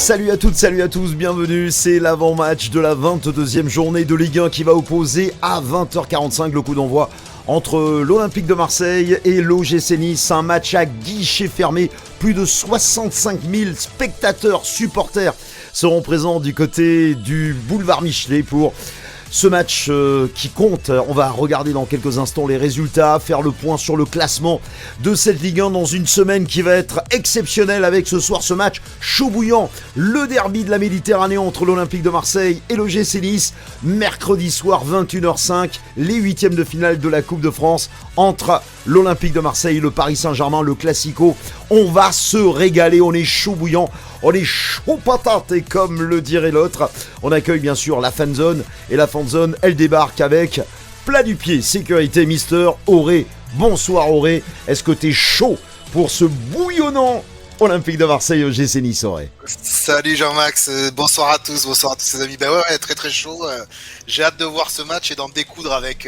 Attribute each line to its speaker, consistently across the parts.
Speaker 1: Salut à toutes, salut à tous, bienvenue, c'est l'avant-match de la 22e journée de Ligue 1 qui va opposer à 20h45 le coup d'envoi entre l'Olympique de Marseille et l'OGC Nice, un match à guichet fermé, plus de 65 000 spectateurs, supporters seront présents du côté du boulevard Michelet pour ce match qui compte. On va regarder dans quelques instants les résultats, faire le point sur le classement de cette Ligue 1 dans une semaine qui va être exceptionnelle avec ce soir ce match chaud bouillant, le derby de la Méditerranée entre l'Olympique de Marseille et l'OGC Nice, mercredi soir 21h05, les huitièmes de finale de la Coupe de France entre l'Olympique de Marseille et le Paris Saint-Germain, le Classico. On va se régaler, on est chaud bouillant, on est chaud patate et comme le dirait l'autre, on accueille bien sûr la fanzone et la fanzone elle débarque avec plat du pied, sécurité Mister Auré. Bonsoir Auré, est-ce que t'es chaud pour ce bouillonnant Olympique de Marseille OGC Nice Auré?
Speaker 2: Salut Jean-Max, bonsoir à tous les amis. Ben ouais, très très chaud. J'ai hâte de voir ce match et d'en découdre avec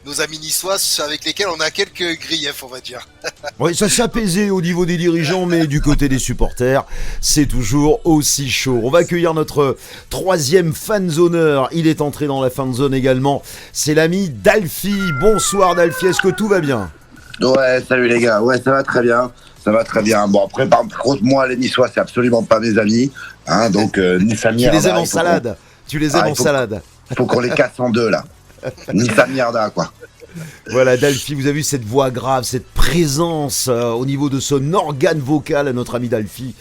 Speaker 2: nos amis niçois avec lesquels on a quelques griefs, on va dire.
Speaker 1: Oui, ça s'est apaisé au niveau des dirigeants, mais du côté des supporters, c'est toujours aussi chaud. On va accueillir notre troisième fanzoneur. Il est entré dans la fanzone également. C'est l'ami Dalfi. Bonsoir Dalfi, est-ce que tout va bien?
Speaker 3: Ouais, salut les gars. Ouais, ça va très bien. Ça va très bien. Bon, après, par contre, moi, les Niçois, c'est absolument pas mes amis. Hein, donc, Nissa Mierda.
Speaker 1: Tu les aimes en salade. Tu les aimes en salade.
Speaker 3: Faut qu'on les casse en deux, là. Nissa Mierda, quoi.
Speaker 1: Voilà, Dalfi, vous avez vu cette voix grave, cette présence au niveau de son organe vocal, notre ami Dalfi,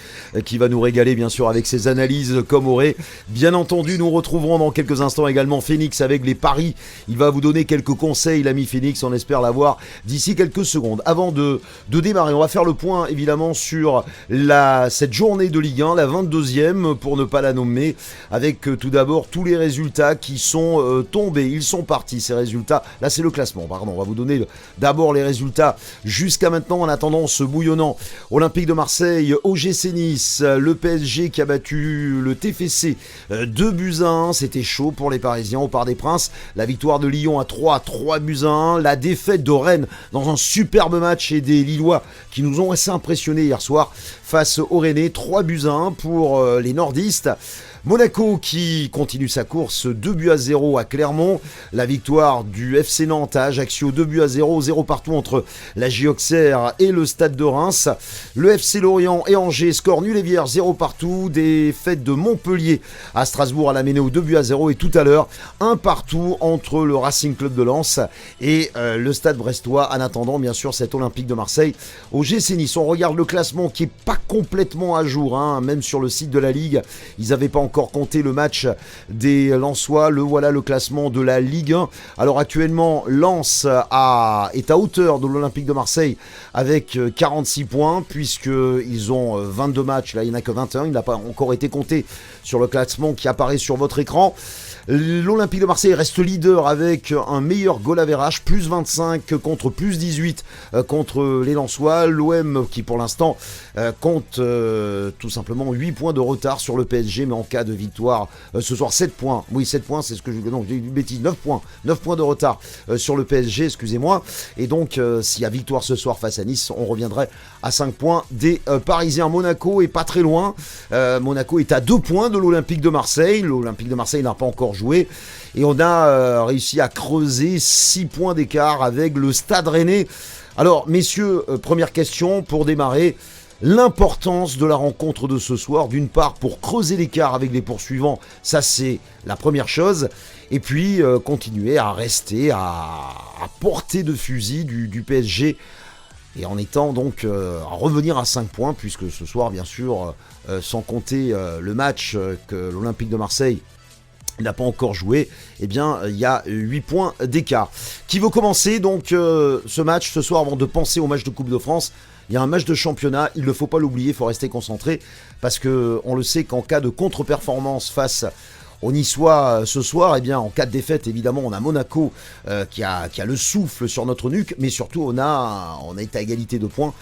Speaker 1: qui va nous régaler bien sûr avec ses analyses comme Auré. Bien entendu, nous retrouverons dans quelques instants également Phoenix avec les paris. Il va vous donner quelques conseils, l'ami Phoenix, on espère l'avoir d'ici quelques secondes. Avant de démarrer, on va faire le point évidemment sur cette journée de Ligue 1, la 22e pour ne pas la nommer, avec tout d'abord tous les résultats qui sont tombés. Ils sont partis, ces résultats. Là, c'est le classement. Pardon, on va vous donner d'abord les résultats jusqu'à maintenant en attendant ce bouillonnant Olympique de Marseille, OGC Nice, le PSG qui a battu le TFC 2-1, c'était chaud pour les Parisiens au Parc des Princes, la victoire de Lyon à 3-1, la défaite de Rennes dans un superbe match et des Lillois qui nous ont assez impressionnés hier soir face aux Rennais, 3-1 pour les nordistes. Monaco qui continue sa course 2-0 à Clermont, la victoire du FC Nantes à Ajaccio 2-0, 0 partout entre la J Auxerre et le Stade de Reims, le FC Lorient et Angers score nul et vierge 0 partout, des fêtes de Montpellier à Strasbourg à la Ménéo 2-0 et tout à l'heure 1 partout entre le Racing Club de Lens et le Stade Brestois en attendant bien sûr cet Olympique de Marseille au GC Nice. On regarde le classement qui est pas complètement à jour, hein, même sur le site de la Ligue, ils n'avaient pas encore compté le match des Lensois. Voilà le classement de la Ligue 1. Alors actuellement, Lens est à hauteur de l'Olympique de Marseille avec 46 points puisqu'ils ont 22 matchs. Là, il n'y en a que 21. Il n'a pas encore été compté sur le classement qui apparaît sur votre écran. L'Olympique de Marseille reste leader avec un meilleur goal average, plus 25 contre plus 18 contre les Lensois. L'OM qui pour l'instant compte tout simplement 8 points de retard sur le PSG, mais en cas de victoire ce soir 7 points. Oui, 7 points, c'est ce que je... Non, j'ai dit une bêtise, 9 points de retard sur le PSG, excusez-moi. Et donc, s'il y a victoire ce soir face à Nice, on reviendrait à 5 points des Parisiens. Monaco est pas très loin. Monaco est à 2 points de l'Olympique de Marseille. L'Olympique de Marseille n'a pas encore joué. Et on a réussi à creuser 6 points d'écart avec le Stade Rennais. Alors, messieurs, première question pour démarrer. L'importance de la rencontre de ce soir, d'une part pour creuser l'écart avec les poursuivants, ça c'est la première chose, et puis continuer à rester à portée de fusil du PSG, et en étant donc à revenir à 5 points, puisque ce soir bien sûr, sans compter le match que l'Olympique de Marseille n'a pas encore joué, eh bien il y a 8 points d'écart. Qui veut commencer donc ce match ce soir avant de penser au match de Coupe de France? Il y a un match de championnat, il ne faut pas l'oublier, il faut rester concentré, parce qu'on le sait qu'en cas de contre-performance face aux Niçois ce soir, eh bien, en cas de défaite, évidemment, on a Monaco qui a le souffle sur notre nuque, mais surtout on est à égalité de points,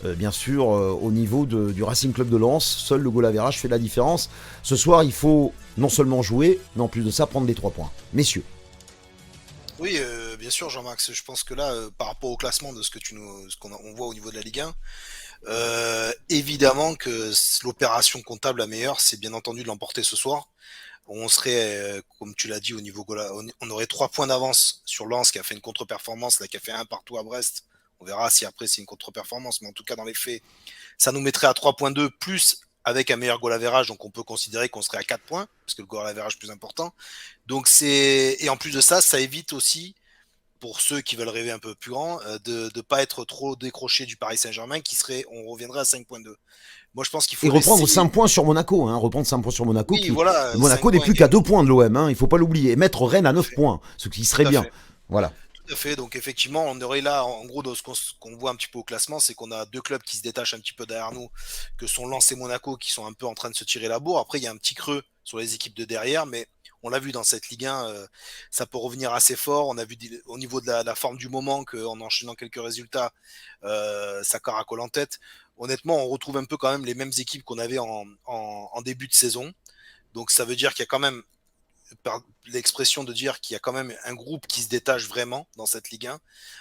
Speaker 1: bien sûr, au niveau du Racing Club de Lens. Seul le goal average fait la différence. Ce soir, il faut non seulement jouer, mais en plus de ça, prendre les 3 points. Messieurs.
Speaker 2: Oui, bien sûr, Jean-Max, je pense que là, par rapport au classement de on voit au niveau de la Ligue 1, évidemment que l'opération comptable la meilleure, c'est bien entendu de l'emporter ce soir. On serait, comme tu l'as dit, au niveau goal, on aurait 3 points d'avance sur Lens qui a fait une contre-performance, là, qui a fait un partout à Brest. On verra si après c'est une contre-performance, mais en tout cas dans les faits, ça nous mettrait à 3,2 plus avec un meilleur goal average, donc on peut considérer qu'on serait à 4 points, parce que le goal average est plus important. Donc et en plus de ça, ça évite aussi, pour ceux qui veulent rêver un peu plus grand, de ne pas être trop décroché du Paris Saint-Germain, on reviendrait à 5,2. Moi, je pense qu'il
Speaker 1: Et
Speaker 2: faut
Speaker 1: reprendre
Speaker 2: laisser.
Speaker 1: 5 points sur Monaco, hein, reprendre 5 points sur Monaco,
Speaker 2: Oui, voilà,
Speaker 1: Monaco
Speaker 2: 5
Speaker 1: n'est
Speaker 2: points
Speaker 1: plus qu'à
Speaker 2: égaux.
Speaker 1: 2 points de l'OM, hein, il faut pas l'oublier, et mettre Rennes à
Speaker 2: Tout à
Speaker 1: 9
Speaker 2: fait.
Speaker 1: points, ce qui
Speaker 2: Tout
Speaker 1: serait
Speaker 2: à
Speaker 1: bien.
Speaker 2: fait.
Speaker 1: Voilà.
Speaker 2: Tout à fait. Donc, effectivement, on aurait là, en gros, dans qu'on voit un petit peu au classement, c'est qu'on a deux clubs qui se détachent un petit peu derrière nous, que sont Lens et Monaco, qui sont un peu en train de se tirer la bourre. Après, il y a un petit creux sur les équipes de derrière, mais on l'a vu dans cette Ligue 1, ça peut revenir assez fort. On a vu au niveau de la forme du moment qu'en enchaînant quelques résultats, ça caracole en tête. Honnêtement, on retrouve un peu quand même les mêmes équipes qu'on avait en début de saison. Donc ça veut dire qu'il y a quand même, par l'expression de dire qu'il y a quand même un groupe qui se détache vraiment dans cette Ligue 1,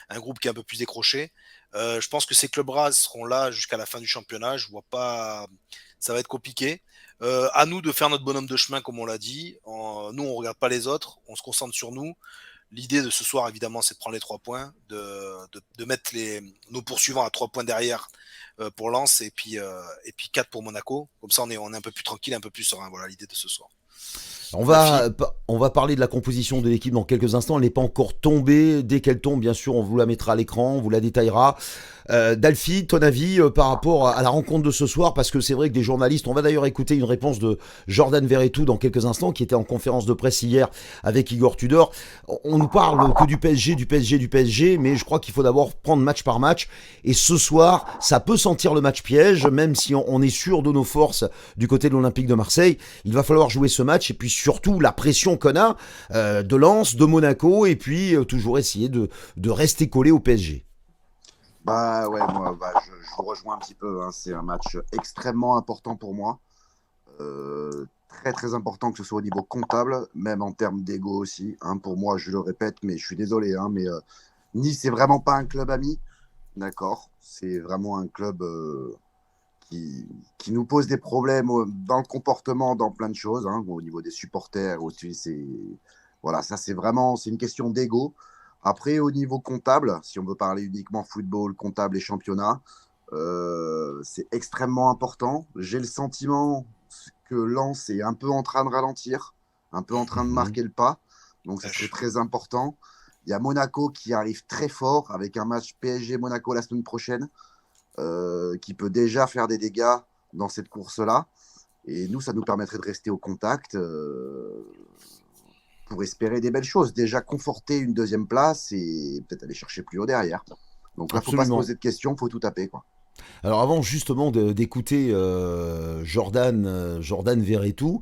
Speaker 2: un groupe qui est un peu plus décroché. Je pense que ces clubs-là seront là jusqu'à la fin du championnat. Je vois pas, ça va être compliqué. À nous de faire notre bonhomme de chemin, comme on l'a dit. Nous, on regarde pas les autres, on se concentre sur nous. L'idée de ce soir, évidemment, c'est de prendre les 3 points, de mettre nos poursuivants à 3 points derrière pour Lens et puis 4 pour Monaco. Comme ça, on est un peu plus tranquille, un peu plus serein. Voilà l'idée de ce soir. Dalfi.
Speaker 1: On va parler de la composition de l'équipe dans quelques instants. Elle n'est pas encore tombée. Dès qu'elle tombe, bien sûr, on vous la mettra à l'écran, on vous la détaillera. Dalfi, ton avis par rapport à la rencontre de ce soir, parce que c'est vrai que des journalistes, on va d'ailleurs écouter une réponse de Jordan Verretou dans quelques instants, qui était en conférence de presse hier avec Igor Tudor. On nous parle que du PSG, du PSG, du PSG, mais je crois qu'il faut d'abord prendre match par match. Et ce soir, ça peut sentir le match piège, même si on est sûr de nos forces du côté de l'Olympique de Marseille. Il va falloir jouer ce match, et puis surtout la pression qu'on a de Lens, de Monaco, et puis toujours essayer de rester collé au PSG.
Speaker 3: Bah ouais, moi, je vous rejoins un petit peu, hein. C'est un match extrêmement important pour moi. Très très important, que ce soit au niveau comptable, même en termes d'ego aussi, hein. Pour moi, je le répète, mais je suis désolé, hein, mais Nice, c'est vraiment pas un club ami. D'accord. C'est vraiment un club qui nous pose des problèmes dans le comportement, dans plein de choses, hein, au niveau des supporters aussi. Voilà, ça c'est une question d'ego. Après, au niveau comptable, si on veut parler uniquement football, comptable et championnat, c'est extrêmement important. J'ai le sentiment que Lens est un peu en train de ralentir, un peu en train de marquer le pas. Donc, ça serait très important. Il y a Monaco qui arrive très fort avec un match PSG-Monaco la semaine prochaine, qui peut déjà faire des dégâts dans cette course-là. Et nous, ça nous permettrait de rester au contact pour espérer des belles choses. Déjà conforter une deuxième place et peut-être aller chercher plus haut derrière. Donc là, il ne faut pas se poser de questions, il faut tout taper, quoi.
Speaker 1: Alors avant justement d'écouter Jordan Verretou,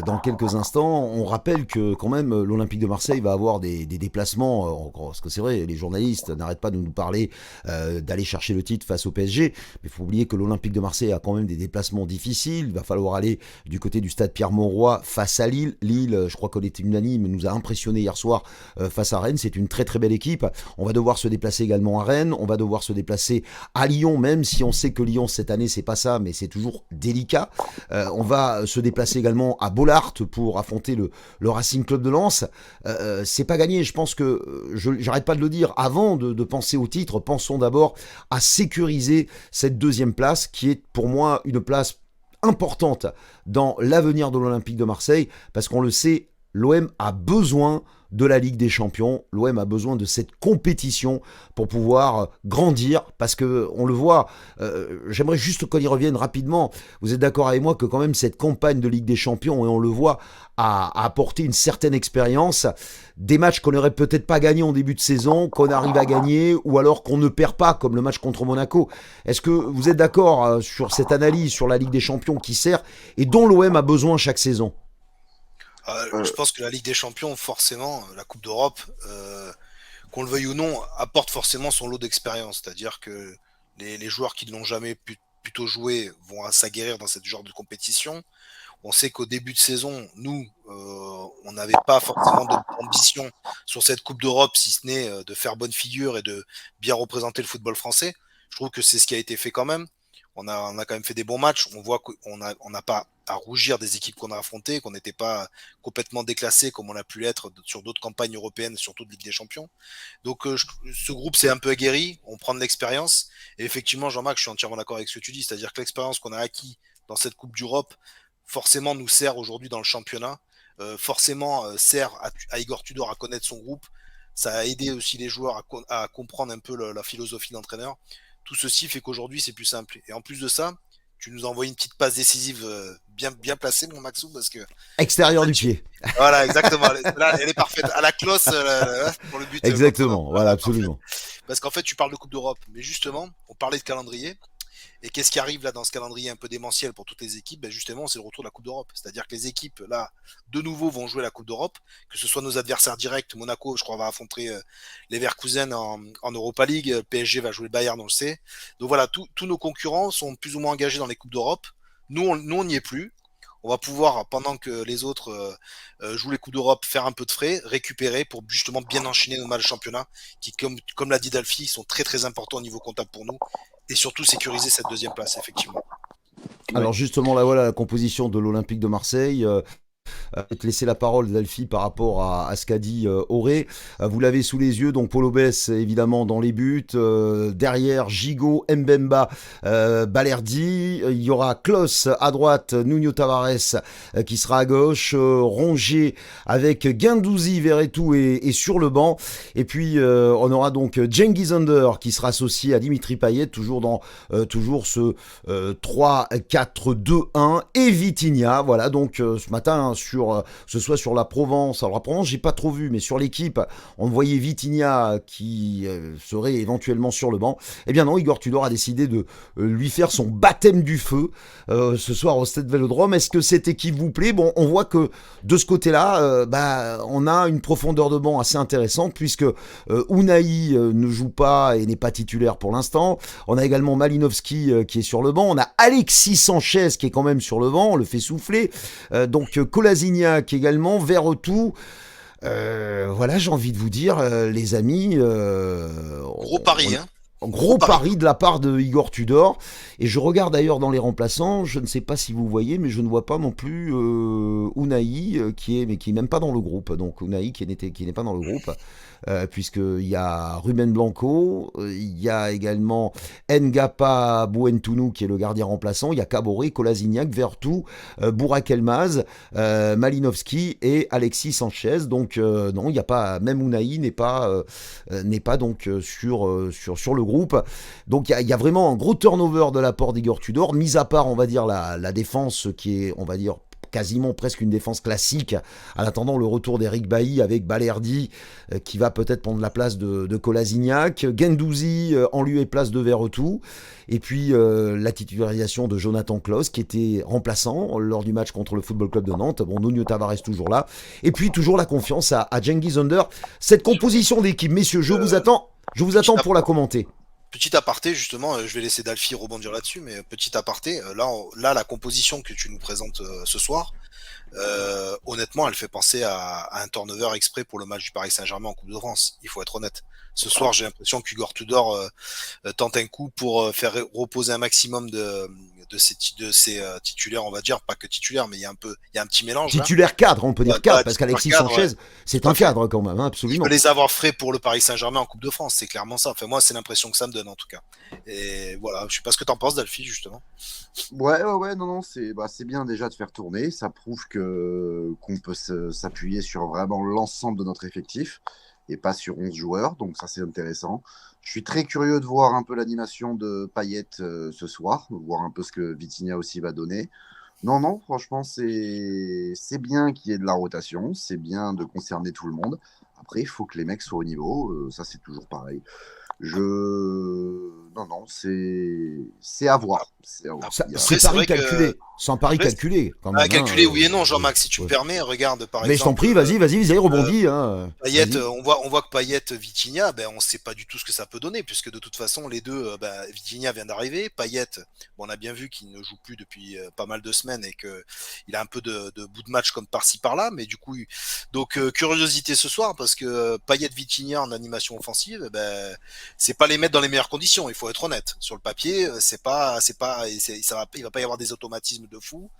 Speaker 1: dans quelques instants, on rappelle que quand même l'Olympique de Marseille va avoir des déplacements, parce que c'est vrai, les journalistes n'arrêtent pas de nous parler d'aller chercher le titre face au PSG, mais il faut oublier que l'Olympique de Marseille a quand même des déplacements difficiles. Il va falloir aller du côté du stade Pierre-Mauroy face à Lille. Lille, je crois qu'on était unanime, nous a impressionné hier soir face à Rennes. C'est une très très belle équipe. On va devoir se déplacer également à Rennes, on va devoir se déplacer à Lyon, même si on sait que Lyon cette année c'est pas ça, mais c'est toujours délicat. On va se déplacer également à Bollaert pour affronter le Racing Club de Lens. C'est pas gagné, je pense que j'arrête pas de le dire, avant de penser au titre, pensons d'abord à sécuriser cette deuxième place qui est pour moi une place importante dans l'avenir de l'Olympique de Marseille, parce qu'on le sait, l'OM a besoin de la Ligue des Champions, l'OM a besoin de cette compétition pour pouvoir grandir, parce que on le voit, j'aimerais juste qu'on y revienne rapidement, vous êtes d'accord avec moi que quand même cette campagne de Ligue des Champions, et on le voit, a apporté une certaine expérience, des matchs qu'on n'aurait peut-être pas gagnés en début de saison, qu'on arrive à gagner, ou alors qu'on ne perd pas, comme le match contre Monaco. Est-ce que vous êtes d'accord sur cette analyse sur la Ligue des Champions qui sert, et dont l'OM a besoin chaque saison ?
Speaker 2: Je pense que la Ligue des Champions, forcément, la Coupe d'Europe, qu'on le veuille ou non, apporte forcément son lot d'expérience. C'est-à-dire que les joueurs qui ne l'ont jamais plutôt joué vont s'aguerrir dans ce genre de compétition. On sait qu'au début de saison, nous, on n'avait pas forcément d'ambition sur cette Coupe d'Europe, si ce n'est de faire bonne figure et de bien représenter le football français. Je trouve que c'est ce qui a été fait quand même. On a quand même fait des bons matchs. On voit qu'on n'a pas à rougir des équipes qu'on a affrontées, qu'on n'était pas complètement déclassé comme on a pu l'être sur d'autres campagnes européennes, surtout de Ligue des Champions. Donc ce groupe s'est un peu aguerri, on prend de l'expérience. Et effectivement, Jean-Marc, je suis entièrement d'accord avec ce que tu dis, c'est-à-dire que l'expérience qu'on a acquis dans cette Coupe d'Europe, forcément nous sert aujourd'hui dans le championnat, forcément sert à Igor Tudor à connaître son groupe. Ça a aidé aussi les joueurs à comprendre un peu la philosophie d'entraîneur. Tout ceci fait qu'aujourd'hui c'est plus simple. Et en plus de ça, tu nous envoies une petite passe décisive bien placée, mon Maxou, parce que
Speaker 1: Extérieur
Speaker 2: en fait,
Speaker 1: du pied.
Speaker 2: voilà, exactement. Là, elle est parfaite. À la cloche pour le but.
Speaker 1: Exactement, voilà,
Speaker 2: Parfait.
Speaker 1: absolument.
Speaker 2: Parce qu'en fait, tu parles de Coupe d'Europe, mais justement, on parlait de calendrier. Et qu'est-ce qui arrive là dans ce calendrier un peu démentiel pour toutes les équipes? Ben justement, c'est le retour de la Coupe d'Europe. C'est-à-dire que les équipes, là, de nouveau, vont jouer la Coupe d'Europe, que ce soit nos adversaires directs. Monaco, je crois, va affronter Leverkusen en Europa League. PSG va jouer le Bayern, on le sait. Donc voilà, tous nos concurrents sont plus ou moins engagés dans les Coupes d'Europe. Nous, on n'y est plus. On va pouvoir, pendant que les autres jouent les Coupes d'Europe, faire un peu de frais, récupérer pour justement bien enchaîner nos matchs de championnat, qui, comme l'a dit Dalphi, sont très très importants au niveau comptable pour nous, et surtout sécuriser cette deuxième place, effectivement.
Speaker 1: Alors
Speaker 3: Ouais.
Speaker 1: justement, là voilà la composition de l'Olympique de Marseille. Te laisser la parole, Dalphi, par rapport à ce qu'a dit Auré. Vous l'avez sous les yeux, donc Polo Bess, évidemment, dans les buts. Derrière, Gigot, Mbemba, Balerdi. Il y aura Klos à droite, Nuno Tavares qui sera à gauche. Rongier avec Guendouzi, Verretou et sur le banc. Et puis, on aura donc Cengiz Under qui sera associé à Dimitri Payet, toujours dans toujours ce 3-4-2-1. Et Vitinha, voilà, donc ce matin, ce soit sur la Provence. Alors la Provence, j'ai pas trop vu, mais sur l'équipe, on voyait Vitinha qui serait éventuellement sur le banc. Eh bien non, Igor Tudor a décidé de lui faire son baptême du feu ce soir au Stade Vélodrome. Est-ce que cette équipe vous plaît? Bon, on voit que de ce côté-là, on a une profondeur de banc assez intéressante puisque Unai ne joue pas et n'est pas titulaire pour l'instant. On a également Malinowski qui est sur le banc. On a Alexis Sanchez qui est quand même sur le banc. On le fait souffler. Donc Kolasinac également, Verretou. Voilà, j'ai envie de vous dire, les amis,
Speaker 2: Gros pari, hein.
Speaker 1: gros pari de la part de Igor Tudor. Et je regarde d'ailleurs dans les remplaçants, je ne sais pas si vous voyez, mais je ne vois pas non plus Unai qui est même pas dans le groupe. Donc Unai qui n'est pas dans le groupe. Puisqu'il y a Ruben Blanco, il y a également Ngapa Bouentounou qui est le gardien remplaçant, il y a Caboret, Kolasinac, Vertou, Burak Elmaz, Malinowski et Alexis Sanchez. Donc non, il n'y a pas, même Unai n'est pas donc sur le groupe. Donc il y a vraiment un gros turnover de la part d'Igor Tudor, mis à part on va dire la défense qui est on va dire quasiment presque une défense classique, en attendant le retour d'Eric Bailly avec Balerdi qui va peut-être prendre la place de Kolasinac, Guendouzi en lieu et place de Verretou, et puis la titularisation de Jonathan Klaus qui était remplaçant lors du match contre le Football Club de Nantes. Bon, Nuno Tavares toujours là, et puis toujours la confiance à Cengiz Under. Cette composition d'équipe, messieurs, je vous attends pour la commenter.
Speaker 2: Petit aparté, justement, je vais laisser Dalphi rebondir là-dessus, mais petit aparté, là, la composition que tu nous présentes ce soir, honnêtement, elle fait penser à un turnover exprès pour le match du Paris Saint-Germain en Coupe de France. Il faut être honnête. Ce soir, j'ai l'impression qu'Igor Tudor tente un coup pour faire reposer un maximum de ses titulaires, on va dire, pas que titulaires, mais il y a un petit mélange là.
Speaker 1: Titulaire cadre, on peut dire cadre, parce qu'Alexis Sanchez,
Speaker 2: ouais,
Speaker 1: c'est un cadre quand même, hein,
Speaker 2: Il
Speaker 1: absolument.
Speaker 2: peut les avoir frais pour le Paris Saint-Germain en Coupe de France, c'est clairement ça. Enfin, moi, c'est l'impression que ça me donne en tout cas. Et voilà, je sais pas ce que t'en penses, Dalphi, justement.
Speaker 3: Ouais, non, c'est bien déjà de faire tourner. Ça prouve qu'on peut s'appuyer sur vraiment l'ensemble de notre effectif et pas sur 11 joueurs. Donc ça, c'est intéressant. Je suis très curieux de voir un peu l'animation de Payet ce soir, voir un peu ce que Vitinha aussi va donner. Non, franchement, c'est bien qu'il y ait de la rotation, c'est bien de concerner tout le monde. Après, il faut que les mecs soient au niveau, ça c'est toujours pareil. Non, non, c'est à voir. C'est à voir.
Speaker 1: C'est
Speaker 2: c'est
Speaker 1: pari
Speaker 2: vrai que-
Speaker 1: calculé. C'est un pari
Speaker 2: Après,
Speaker 1: calculé, quand même.
Speaker 2: calculé,
Speaker 1: hein.
Speaker 2: oui et non, Jean-Max, si tu me
Speaker 1: Ouais.
Speaker 2: permets, regarde par
Speaker 1: Mais je t'en
Speaker 2: exemple.
Speaker 1: prie, vas-y, rebondis. Hein.
Speaker 2: Payet,
Speaker 1: Vas-y.
Speaker 2: on voit que Payet, Vitinha, ben, on ne sait pas du tout ce que ça peut donner, puisque de toute façon, les deux, Vitinha vient d'arriver. Payet, bon, on a bien vu qu'il ne joue plus depuis pas mal de semaines et qu'il a un peu de bout de match comme par-ci par-là, mais du coup, donc curiosité ce soir, parce que Payet, Vitinha en animation offensive, c'est pas les mettre dans les meilleures conditions, il faut être honnête. Sur le papier, il va pas y avoir des automatismes de fou.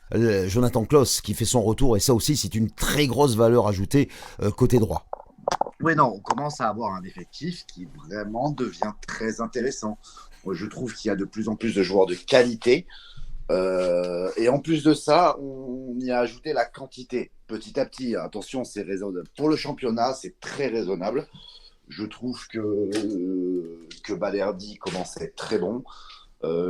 Speaker 1: Jonathan Klaus qui fait son retour, et ça aussi, c'est une très grosse valeur ajoutée côté droit.
Speaker 3: Oui, non, on commence à avoir un effectif qui vraiment devient très intéressant. Moi, je trouve qu'il y a de plus en plus de joueurs de qualité. Et en plus de ça, on y a ajouté la quantité. Petit à petit, attention, c'est raisonnable. Pour le championnat, c'est très raisonnable. Je trouve que Balerdi commence à être très bon.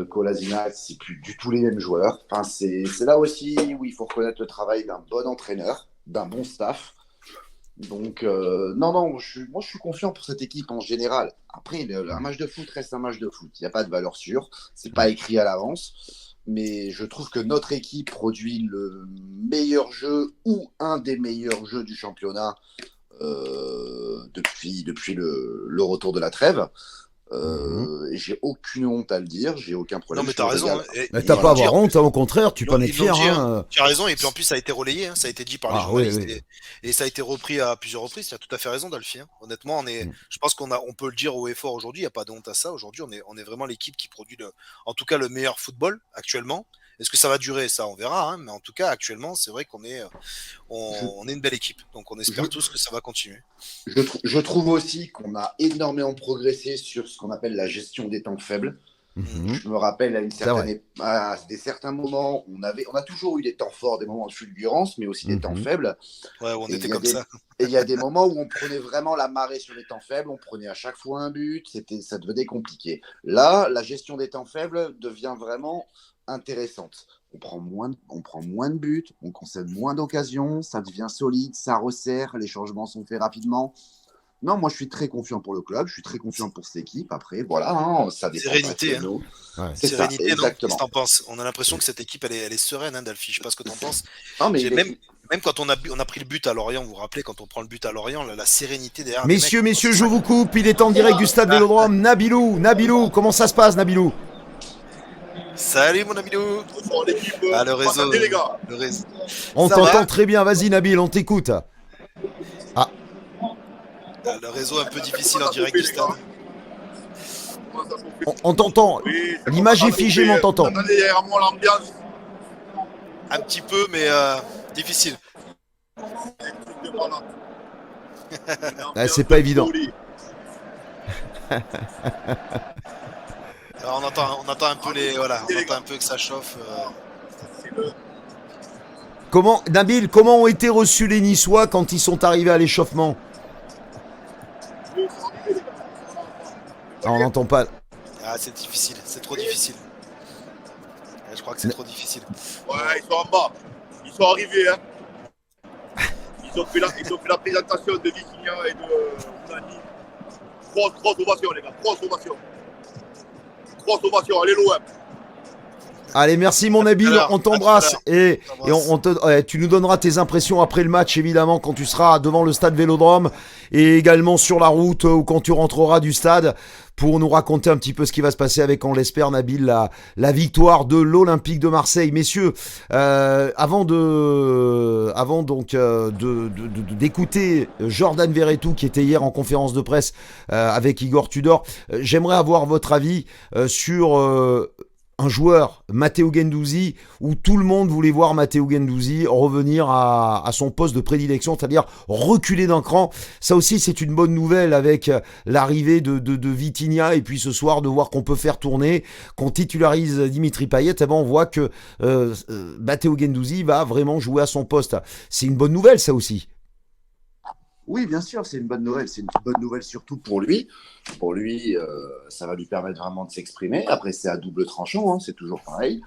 Speaker 3: Kolasinac, c'est plus du tout les mêmes joueurs. Enfin, c'est là aussi où il faut reconnaître le travail d'un bon entraîneur, d'un bon staff. Donc, non, moi je suis confiant pour cette équipe en général. Après, un match de foot reste un match de foot. Il n'y a pas de valeur sûre. C'est pas écrit à l'avance. Mais je trouve que notre équipe produit le meilleur jeu ou un des meilleurs jeux du championnat depuis le retour de la trêve. Et j'ai aucune honte à le dire, j'ai aucun problème.
Speaker 2: Non, mais t'as raison.
Speaker 1: Mais t'as pas à avoir honte, hein, au contraire, tu peux en être fier. Hein.
Speaker 2: Tu as raison, et puis en plus, ça a été relayé, hein, ça a été dit par les journalistes, oui. Et ça a été repris à plusieurs reprises. Tu as tout à fait raison, Dalphy. Hein. Honnêtement, je pense on peut le dire haut et fort aujourd'hui, il n'y a pas de honte à ça. Aujourd'hui, on est vraiment l'équipe qui produit, en tout cas, le meilleur football actuellement. Est-ce que ça va durer? Ça, on verra. Hein, mais en tout cas, actuellement, c'est vrai qu'on est, on est une belle équipe. Donc, on espère tous que ça va continuer.
Speaker 3: Je trouve aussi qu'on a énormément progressé sur ce qu'on appelle la gestion des temps faibles. Je me rappelle à des certains moments, on a toujours eu des temps forts, des moments de fulgurance, mais aussi des temps faibles.
Speaker 2: Ouais, on était comme ça.
Speaker 3: Et il y a des moments où on prenait vraiment la marée sur les temps faibles, on prenait à chaque fois un but, ça devenait compliqué. Là, la gestion des temps faibles devient vraiment intéressante. On prend moins de buts, on concède moins d'occasions, ça devient solide, ça resserre, les changements sont faits rapidement. Non, moi je suis très confiant pour le club, je suis très confiant pour cette équipe. Après, voilà, hein, ça dépend.
Speaker 2: Sérénité, hein.
Speaker 1: Ouais.
Speaker 2: C'est sérénité,
Speaker 3: ça,
Speaker 2: non?
Speaker 3: exactement.
Speaker 2: Qu'est-ce que t'en penses? On a l'impression que cette équipe, elle est sereine, hein, Dalphy. Je sais pas ce que t'en penses.
Speaker 3: Non, mais
Speaker 2: Même quand on a pris le but à Lorient, vous vous rappelez, quand on prend le but à Lorient, la sérénité derrière.
Speaker 1: Messieurs, je vous coupe, il est en direct du stade Vélodrome. Nabilou, comment ça se passe, Nabilou?
Speaker 2: Salut mon Nabilou. Ah, le réseau.
Speaker 1: On t'entend très bien, vas-y Nabil, on t'écoute.
Speaker 2: Ah, le réseau un peu difficile en direct du stade.
Speaker 1: On t'entend. L'image est figée, mais on t'entend.
Speaker 2: Un petit peu, mais difficile.
Speaker 1: C'est pas évident.
Speaker 2: Alors, on entend un peu on entend un peu que ça chauffe.
Speaker 1: Nabil, comment ont été reçus les Niçois quand ils sont arrivés à l'échauffement? On n'entend pas.
Speaker 2: Ah, c'est difficile, c'est trop difficile. Je crois que c'est trop difficile.
Speaker 4: Ouais, ils sont en bas. Ils sont arrivés, hein. Ils ont fait la présentation de Vitinha et de Nani. Grosse ovation, les gars. Grosse ovation. Allez, l'OM.
Speaker 1: Allez, merci mon Nabil, on t'embrasse et tu nous donneras tes impressions après le match, évidemment, quand tu seras devant le stade Vélodrome et également sur la route ou quand tu rentreras du stade pour nous raconter un petit peu ce qui va se passer avec, on l'espère, Nabil, la victoire de l'Olympique de Marseille. Messieurs, avant donc d'écouter Jordan Verretou qui était hier en conférence de presse avec Igor Tudor, j'aimerais avoir votre avis sur un joueur, Matteo Guendouzi, où tout le monde voulait voir Matteo Guendouzi revenir à son poste de prédilection, c'est-à-dire reculer d'un cran. Ça aussi, c'est une bonne nouvelle avec l'arrivée de Vitinha, et puis ce soir, de voir qu'on peut faire tourner, qu'on titularise Dimitri Payet. Et ben, on voit que Matteo Guendouzi va vraiment jouer à son poste. C'est une bonne nouvelle, ça aussi.
Speaker 3: Oui, bien sûr, c'est une bonne nouvelle. C'est une bonne nouvelle surtout pour lui. Pour lui, ça va lui permettre vraiment de s'exprimer. Après, c'est à double tranchant, hein, c'est toujours pareil.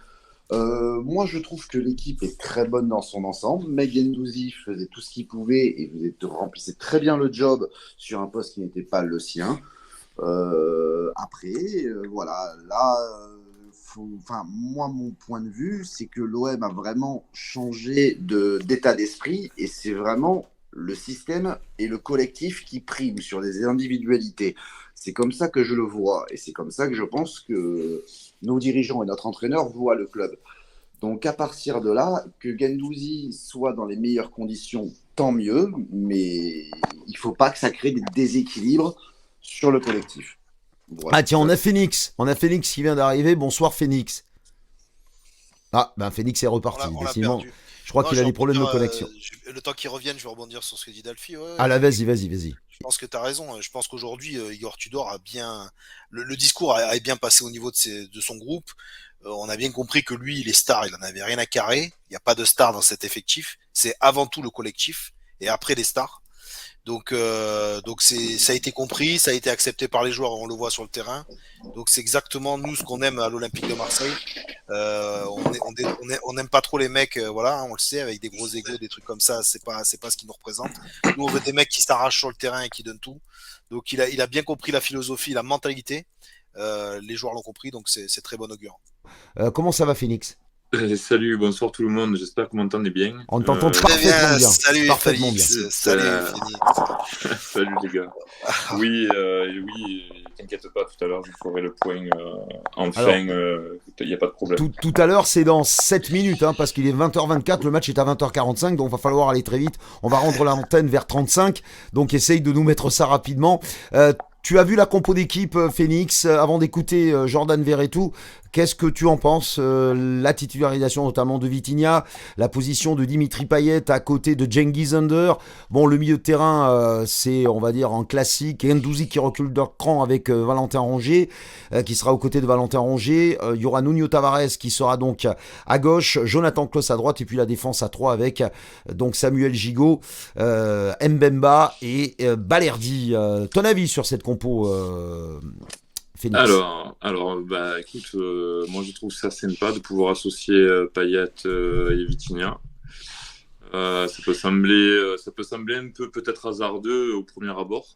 Speaker 3: Moi, je trouve que l'équipe est très bonne dans son ensemble. Guendouzi faisait tout ce qu'il pouvait et remplissait très bien le job sur un poste qui n'était pas le sien. Après, voilà, là, moi, mon point de vue, c'est que l'OM a vraiment changé d'état d'esprit et c'est vraiment le système et le collectif qui priment sur les individualités. C'est comme ça que je le vois et c'est comme ça que je pense que nos dirigeants et notre entraîneur voient le club. Donc à partir de là, que Guendouzi soit dans les meilleures conditions, tant mieux, mais il ne faut pas que ça crée des déséquilibres sur le collectif. Voilà.
Speaker 1: Ah tiens, on a Phoenix qui vient d'arriver. Bonsoir Phoenix. Ah, ben Phoenix est reparti.
Speaker 2: On l'a
Speaker 1: Décidément,
Speaker 2: perdu.
Speaker 1: je crois
Speaker 2: Non,
Speaker 1: qu'il
Speaker 2: je
Speaker 1: a
Speaker 2: vais
Speaker 1: des problèmes de
Speaker 2: rebondir,
Speaker 1: connexion.
Speaker 2: le temps qu'il revienne, je vais rebondir sur ce que dit Dalphy. Ouais,
Speaker 1: Ah là, vas-y.
Speaker 2: je pense que tu as raison. Je pense qu'aujourd'hui, Igor Tudor a bien. Le discours a bien passé au niveau de son groupe. On a bien compris que lui, les stars, il en avait rien à carrer. Il n'y a pas de stars dans cet effectif. C'est avant tout le collectif et après les stars. Donc ça a été compris, ça a été accepté par les joueurs, on le voit sur le terrain. Donc c'est exactement nous ce qu'on aime à l'Olympique de Marseille. On n'aime pas trop les mecs, voilà, on le sait, avec des gros égos, des trucs comme ça, c'est pas ce qui nous représente. Nous on veut des mecs qui s'arrachent sur le terrain et qui donnent tout. Donc il a bien compris la philosophie, la mentalité. Les joueurs l'ont compris, donc c'est très bon augure.
Speaker 1: Comment ça va Phoenix?
Speaker 5: Salut, bonsoir tout le monde, j'espère que vous m'entendez bien.
Speaker 1: On t'entend parfaitement bien.
Speaker 2: Salut
Speaker 1: Parfaitement
Speaker 2: Félix,
Speaker 1: bien.
Speaker 2: salut Phoenix.
Speaker 5: Salut les gars. Oui, t'inquiète pas, tout à l'heure je ferai le point. Enfin, il n'y a pas de problème.
Speaker 1: Tout à l'heure, c'est dans 7 minutes, hein, parce qu'il est 20h24, le match est à 20h45, donc il va falloir aller très vite. On va rendre l'antenne vers 35, donc essaye de nous mettre ça rapidement. Tu as vu la compo d'équipe, Phoenix, avant d'écouter Jordan Verretou. Qu'est-ce que tu en penses? La titularisation notamment de Vitinha, la position de Dimitri Payet à côté de Cengiz Under. Bon, le milieu de terrain, c'est, on va dire, en classique. Guendouzi qui recule d'un cran avec Valentin Rongier, qui sera aux côtés de Valentin Rongier. Il y aura Nuno Tavares qui sera donc à gauche, Jonathan Klaus à droite, et puis la défense à 3 avec donc Samuel Gigot, Mbemba et Balerdi. Ton avis sur cette compo Phoenix?
Speaker 5: Alors, écoute, moi je trouve ça sympa de pouvoir associer Payet et Vitinha. Ça peut sembler un peu peut-être hasardeux au premier abord,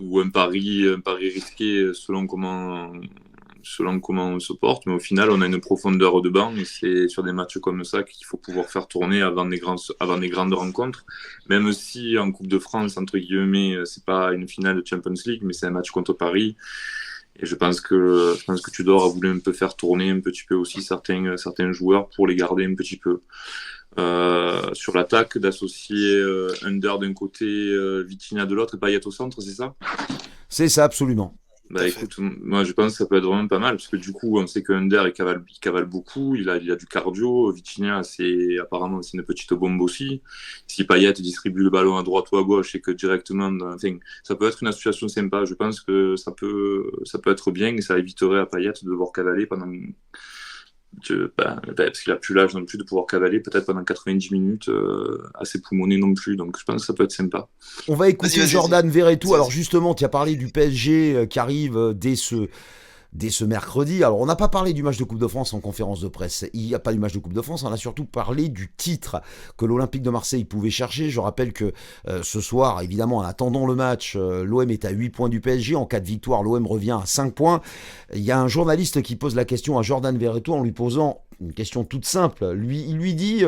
Speaker 5: ou un pari risqué selon comment on se porte, mais au final on a une profondeur de banc et c'est sur des matchs comme ça qu'il faut pouvoir faire tourner avant des grandes rencontres, même si en Coupe de France entre guillemets c'est pas une finale de Champions League mais c'est un match contre Paris. Et je pense que Tudor a voulu un peu faire tourner un petit peu aussi certains joueurs pour les garder un petit peu. Sur l'attaque, d'associer Under d'un côté, Vitinha de l'autre et Payet au centre, c'est ça? C'est
Speaker 1: ça, absolument.
Speaker 5: Écoute, moi je pense que ça peut être vraiment pas mal parce que du coup on sait que Under il cavale beaucoup, il a du cardio. Vitinha apparemment c'est une petite bombe aussi. Si Payet distribue le ballon à droite ou à gauche et que directement, ça peut être une association sympa. Je pense que ça peut être bien et ça éviterait à Payet de devoir cavaler pendant. Parce qu'il a plus l'âge non plus de pouvoir cavaler peut-être pendant 90 minutes assez poumonné non plus, donc je pense que ça peut être sympa.
Speaker 1: On va écouter Jordan Verretou. Alors justement, tu as parlé du PSG qui arrive dès ce mercredi. Alors on n'a pas parlé du match de Coupe de France en conférence de presse, il n'y a pas du match de Coupe de France, on a surtout parlé du titre que l'Olympique de Marseille pouvait chercher. Je rappelle que ce soir, évidemment en attendant le match, l'OM est à 8 points du PSG, en cas de victoire l'OM revient à 5 points. Il y a un journaliste qui pose la question à Jordan Verretou en lui posant une question toute simple. Il lui dit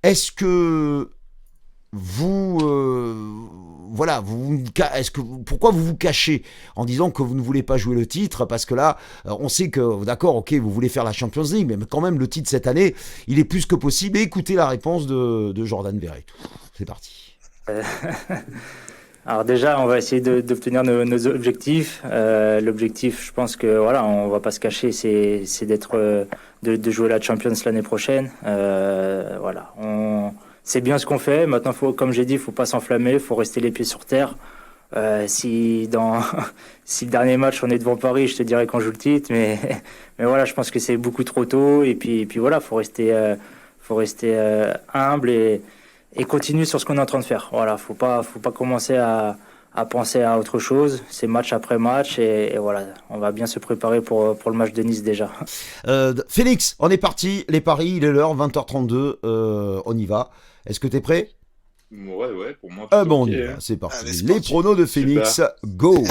Speaker 1: est-ce que pourquoi vous vous cachez en disant que vous ne voulez pas jouer le titre? Parce que là, on sait que, d'accord, ok, vous voulez faire la Champions League, mais quand même, le titre cette année, il est plus que possible. Et écoutez la réponse de Jordan Verretou. C'est parti.
Speaker 6: Alors déjà, on va essayer d'obtenir nos objectifs. L'objectif, je pense que voilà, on va pas se cacher, c'est de jouer la Champions l'année prochaine. Voilà, c'est bien ce qu'on fait. Maintenant, comme j'ai dit, faut pas s'enflammer, faut rester les pieds sur terre. Si le dernier match on est devant Paris, je te dirais qu'on joue le titre, mais voilà, je pense que c'est beaucoup trop tôt. Et puis voilà, faut rester humble et continuer sur ce qu'on est en train de faire. Voilà, faut pas commencer à penser à autre chose. C'est match après match et voilà, on va bien se préparer pour le match de Nice déjà.
Speaker 1: Félix, on est parti. Les paris, il est l'heure, 20h32. On y va. Est-ce que t'es prêt?
Speaker 5: Ouais, pour moi.
Speaker 1: On y va, c'est parti. Les pronos de Phoenix, go!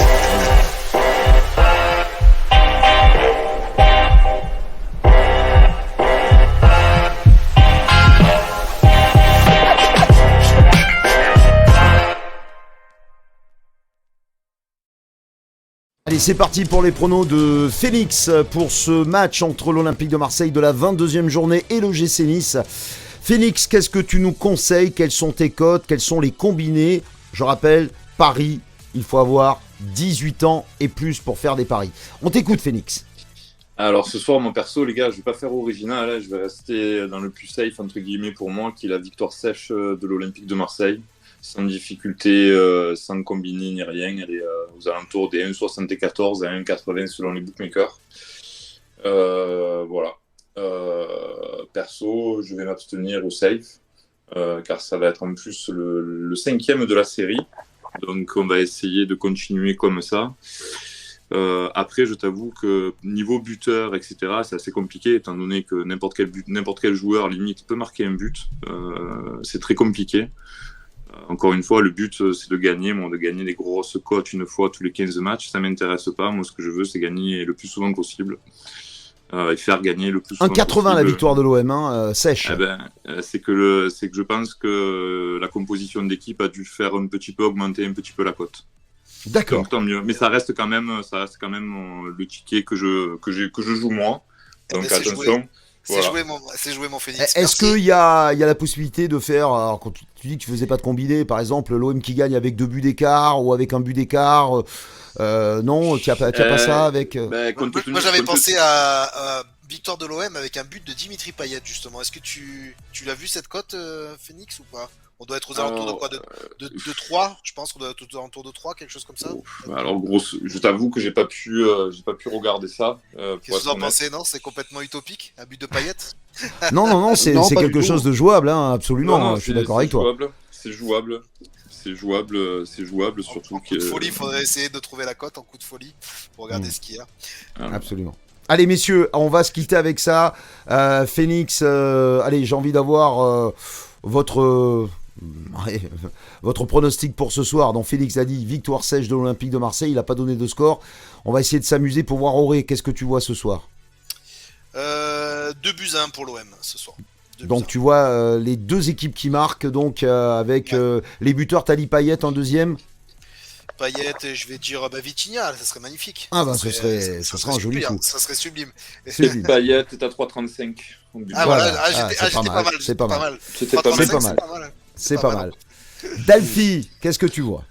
Speaker 1: Allez, c'est parti pour les pronos de Phoenix pour ce match entre l'Olympique de Marseille de la 22e journée et le GC Nice. Phoenix, qu'est-ce que tu nous conseilles? Quelles sont tes cotes? Quels sont les combinés? Je rappelle, paris, il faut avoir 18 ans et plus pour faire des paris. On t'écoute, Phoenix.
Speaker 5: Alors ce soir, mon perso, les gars, je vais pas faire original, hein, je vais rester dans le plus safe, entre guillemets, pour moi, qui est la victoire sèche de l'Olympique de Marseille. Sans difficulté, sans combiner ni rien. Elle est aux alentours des 1,74 à 1,80 selon les bookmakers. Voilà. Perso, je vais m'abstenir au safe, car ça va être en plus le 5e de la série. Donc on va essayer de continuer comme ça. Après, je t'avoue que niveau buteur, etc., c'est assez compliqué, étant donné que n'importe quel joueur, limite, peut marquer un but. C'est très compliqué. Encore une fois, le but, c'est de gagner. Moi, de gagner des grosses cotes une fois tous les 15 matchs, ça m'intéresse pas. Moi, ce que je veux, c'est gagner le plus souvent possible. Et faire gagner le plus souvent
Speaker 1: 1,80
Speaker 5: possible.
Speaker 1: la victoire de l'OM, sèche.
Speaker 5: Eh ben, c'est que je pense que la composition d'équipe a dû faire un petit peu augmenter un petit peu la cote.
Speaker 1: D'accord.
Speaker 5: Donc tant mieux. Mais ça reste quand même le ticket que je joue moi. Donc attention.
Speaker 2: C'est joué mon Phoenix.
Speaker 1: Est-ce qu'il y a la possibilité de faire, alors quand tu dis que tu faisais pas de combiné, par exemple l'OM qui gagne avec 2 buts d'écart ou avec un but d'écart, non, tu n'as pas ça avec...
Speaker 2: Moi j'avais pensé à victoire de l'OM avec un but de Dimitri Payet justement. Est-ce que tu l'as vu cette cote, Phoenix, ou pas? On doit être aux alentours de quoi, de 3, je pense qu'on doit être aux alentours de 3, quelque chose comme ça.
Speaker 5: Alors je t'avoue que j'ai pas pu regarder ça.
Speaker 2: Qu'est-ce que vous en pensez? Non, c'est complètement utopique, un but de Payet.
Speaker 1: Non, c'est quelque chose de jouable, hein, absolument.
Speaker 5: Non,
Speaker 1: je suis d'accord avec toi.
Speaker 5: C'est jouable, surtout
Speaker 2: en coup de folie, il faudrait essayer de trouver la cote en coup de folie pour regarder ce qu'il y a.
Speaker 1: Absolument. Allez messieurs, on va se quitter avec ça. Phoenix, allez, j'ai envie d'avoir votre pronostic pour ce soir. Donc Félix a dit victoire sèche de l'Olympique de Marseille, il n'a pas donné de score. On va essayer de s'amuser pour voir Auré. Qu'est-ce que tu vois ce soir?
Speaker 2: 2-1 pour l'OM ce soir.
Speaker 1: Donc tu vois les deux équipes qui marquent, donc avec les buteurs. T'as dit Payet en deuxième?
Speaker 2: Payet, et je vais dire Vitinha, ça serait magnifique.
Speaker 1: Ah bah ce serait un joli coup.
Speaker 2: Ça serait sublime.
Speaker 5: Payet est à 3,35.
Speaker 2: Ah voilà, j'étais pas mal.
Speaker 1: C'est pas mal. C'est pas mal.
Speaker 2: mal.
Speaker 1: Dalfi, qu'est-ce que tu vois?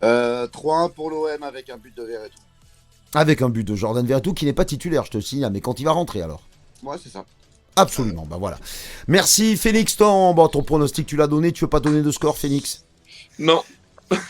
Speaker 3: 3-1 pour l'OM avec un but de Verretou.
Speaker 1: Avec un but de Jordan Verretou qui n'est pas titulaire, je te signale, mais quand il va rentrer alors.
Speaker 3: Ouais, c'est ça.
Speaker 1: Absolument, bah voilà. Merci Félix, ton pronostic tu l'as donné, tu veux pas donner de score Félix?
Speaker 5: Non.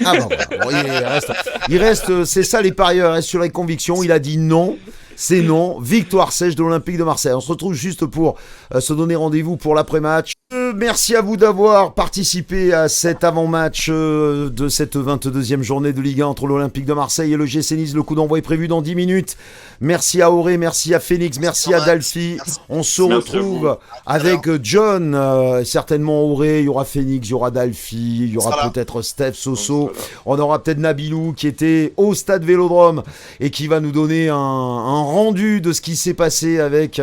Speaker 1: Ah bah voilà, il reste, c'est ça les parieurs, il reste sur les convictions, il a dit non, c'est non, victoire sèche de l'Olympique de Marseille. On se retrouve juste pour se donner rendez-vous pour l'après-match. Merci à vous d'avoir participé à cet avant-match de cette 22e journée de Ligue 1 entre l'Olympique de Marseille et le GC Nice. Le coup d'envoi est prévu dans 10 minutes. Merci à Auré, merci à Phoenix, merci à Dalfi. On se retrouve avec John, certainement Auré, il y aura Phoenix, il y aura Dalfi, il y aura peut-être Steph, Soso. On aura peut-être Nabilou qui était au stade Vélodrome et qui va nous donner un rendu de ce qui s'est passé avec,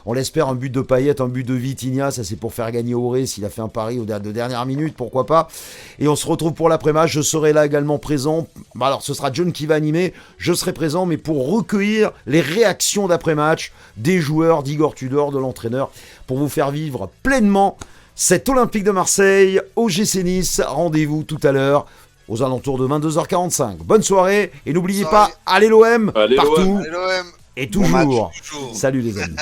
Speaker 1: on l'espère, un but de Payet, un but de Vitinha. Ça c'est pour faire gagner Auré s'il a fait un pari de dernière minute, pourquoi pas. Et on se retrouve pour l'après-match, je serai là également présent. Alors ce sera John qui va animer, je serai présent, mais pour recueillir les réactions d'après-match des joueurs, d'Igor Tudor, de l'entraîneur, pour vous faire vivre pleinement cet Olympique de Marseille au GC Nice. Rendez-vous tout à l'heure aux alentours de 22h45. Bonne soirée et n'oubliez pas, allez l'OM partout
Speaker 2: Allez l'OM.
Speaker 1: et toujours. Salut les amis.